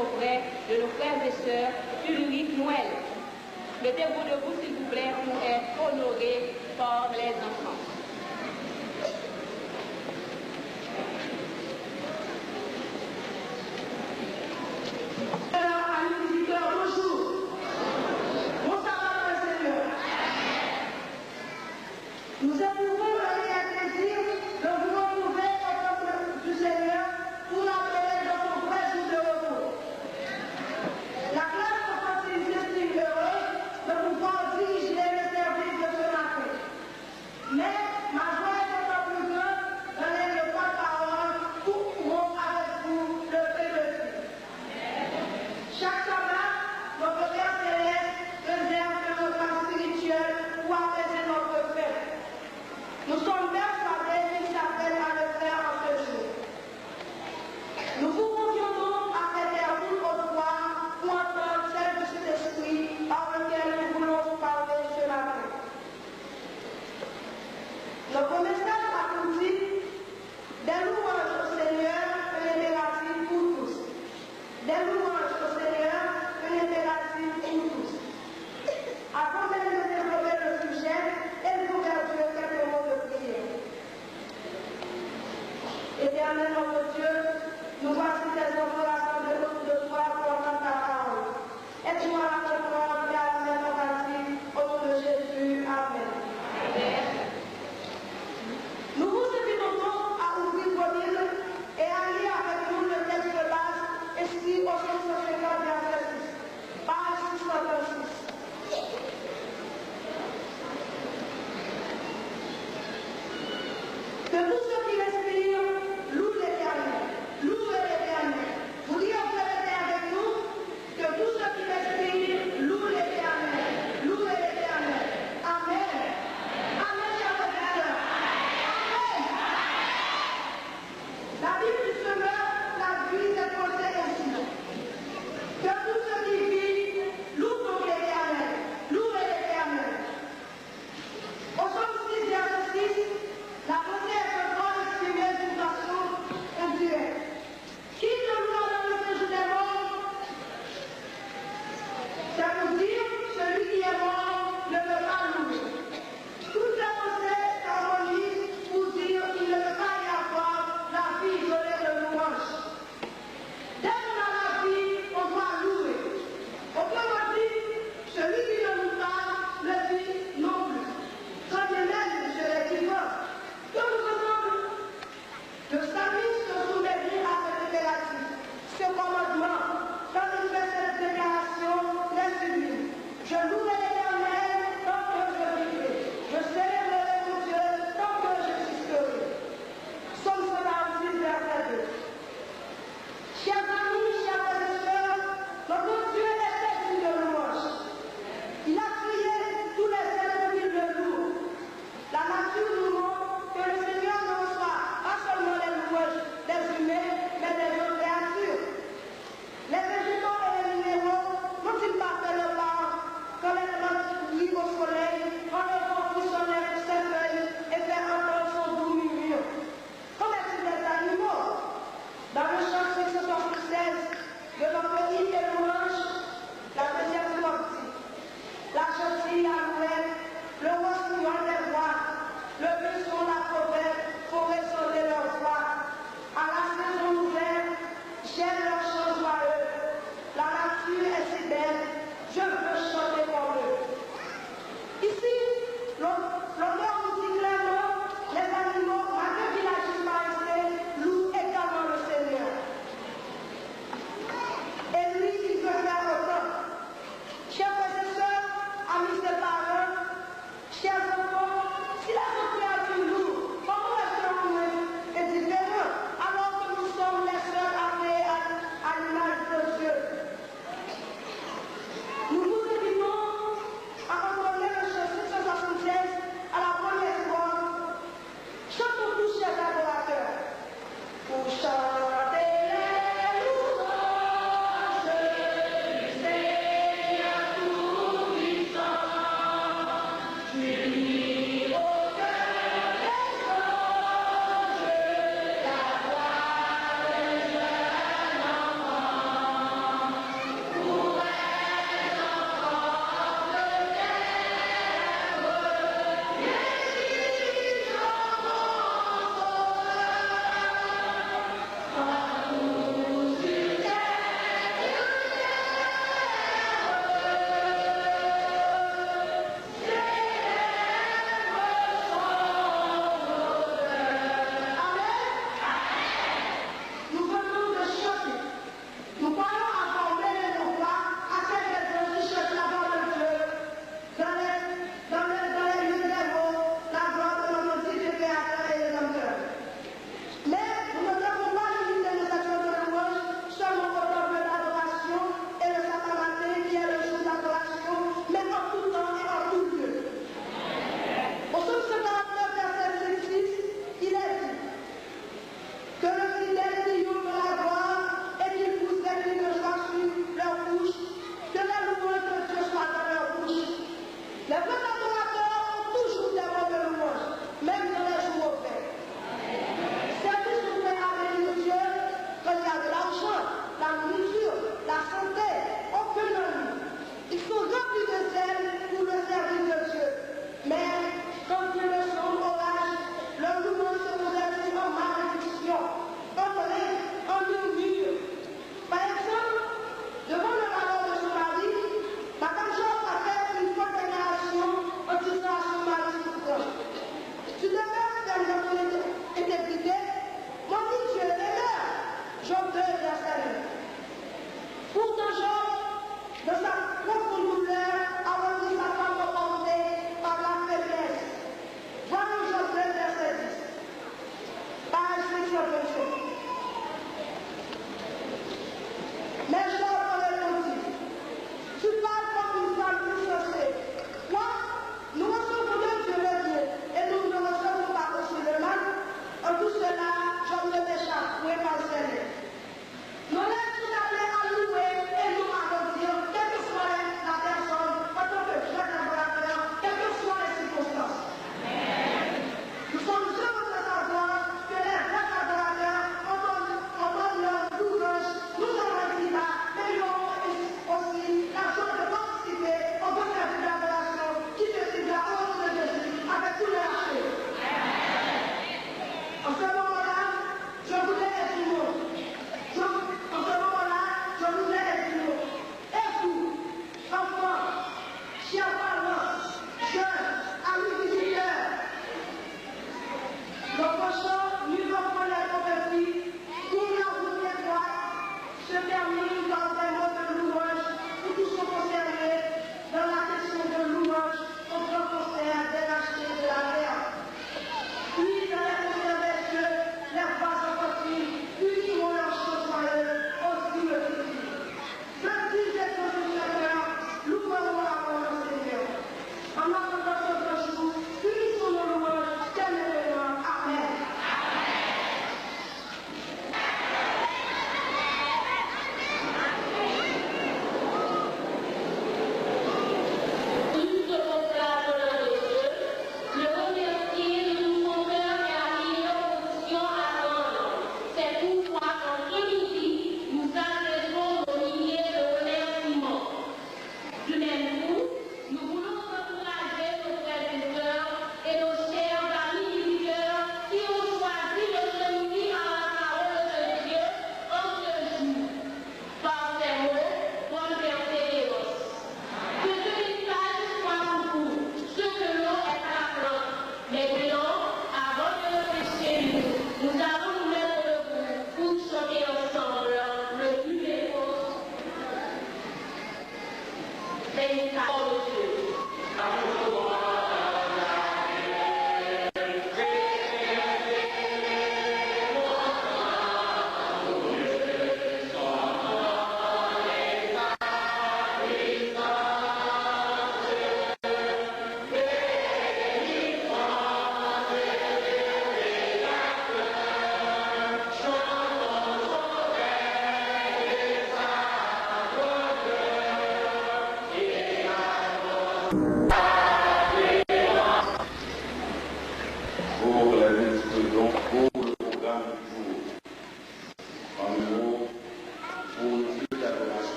auprès de nos frères et sœurs Ulrich Noël. Mettez-vous debout, s'il vous plaît, pour être honorés par les enfants. Amis visiteurs, bonjour. Bonsoir, le Seigneur. Nous éprouvons un plaisir de vous retrouver au peuple du Seigneur pour l'appeler dans son vrai jour de repos. La classe offensive s'estime heureuse de pouvoir diriger le service de ce matin. Mais ma joie est encore plus grande de donner le porte-parole pour avec vous le PDC. Chaque sabbat, notre Père Céleste réserve un repas spirituel pour apaiser notre fête. Nous sommes persuadés qu'il s'appelle à le faire en ce jour. Nous vous convions donc à faire toute votre foi pour entendre celle de cet esprit par lequel nous voulons vous parler ce matin. Notre message a pour titre des louanges au Seigneur, un impératif pour tous. Des louanges au Seigneur, un impératif pour tous. Avant même de développer le sujet, élevons vers Dieu quelques mots de prière. Éternel notre Dieu, nous voici tes enfants rassemblés autour de toi pour entendre ta parole. Aide-nous à la comprendre et à la mettre en pratique. Au nom de Jésus, Amen. Nous vous invitons donc à ouvrir vos livres et à lire avec nous le texte de base inscrit au 150 verset 6, page 626. Que tous ceux qui respirent louent l'Éternel. Louez l'Éternel. Vous dites en vérité avec nous que tous ceux qui respirent louent l'Éternel. Louez l'Éternel. Amen. Amen, chers frères et sœurs. Amen. La Bible du Semeur, la vie est posée ainsi. Que tous ceux qui vivent louent donc l'Éternel. Louez l'Éternel. Au psaume 6, verset 6, la première est encore exprimée d'une façon indirecte. Qui ne loue dans le séjour des morts? Ça veut dire celui qui est mort ne peut pas louer. Toutes les pensées s'harmonisent pour dire qu'il ne peut pas y avoir la vie isolée de louange. Dès qu'on a la vie, on doit louer. Autrement dit, celui qui ne loue pas ne vit non plus. Quand bien même, je l'ai dit moi, que nous entendons, le psalmiste se soumet à cet impératif, ce commandement, quand il fait cette déclaration, les sublime. Je louerai l'Éternel tant que je vivrai. Je célébrerai mon Dieu tant que j'existerai. Psaume 146, verset 2. Chers amis, chers frères et sœurs, notre Dieu est digne de louange. Il a créé tous les êtres qu'il le loue. La nature nous montre que le Seigneur ne reçoit pas seulement les louanges des humains, mais des autres créatures. Les végétaux et les minéraux n'ont-ils pas fait le pas quand les plantes brillent au soleil, quand le vent frissonne ses feuilles et fait entendre son doux murmure? Qu'en est-il des animaux? Dans le chant 676 de notre hymne et louange, la deuxième sortie, la gentille alouette, le rossignol des voix, le buisson, la fauvette, font résonner leur voix. À la saison nouvelle, j'aime leur chant joyeux. La nature est si belle, je veux chanter pour eux. Ici, l'auteur nous dit clairement, les animaux, malgré qu'ils n'agissent pas restés, louent également le Seigneur. Et lui, il veut faire autant. Chers frères et sœurs, amis et parents, chers enfants, si la créature louent, comment est-ce que nous est différent alors que nous sommes les seuls appelés à l'image de Dieu? Nous vous invitons à entendre le chant 676 à la première fois. Chantons tous, chers adorateurs, pour chanter.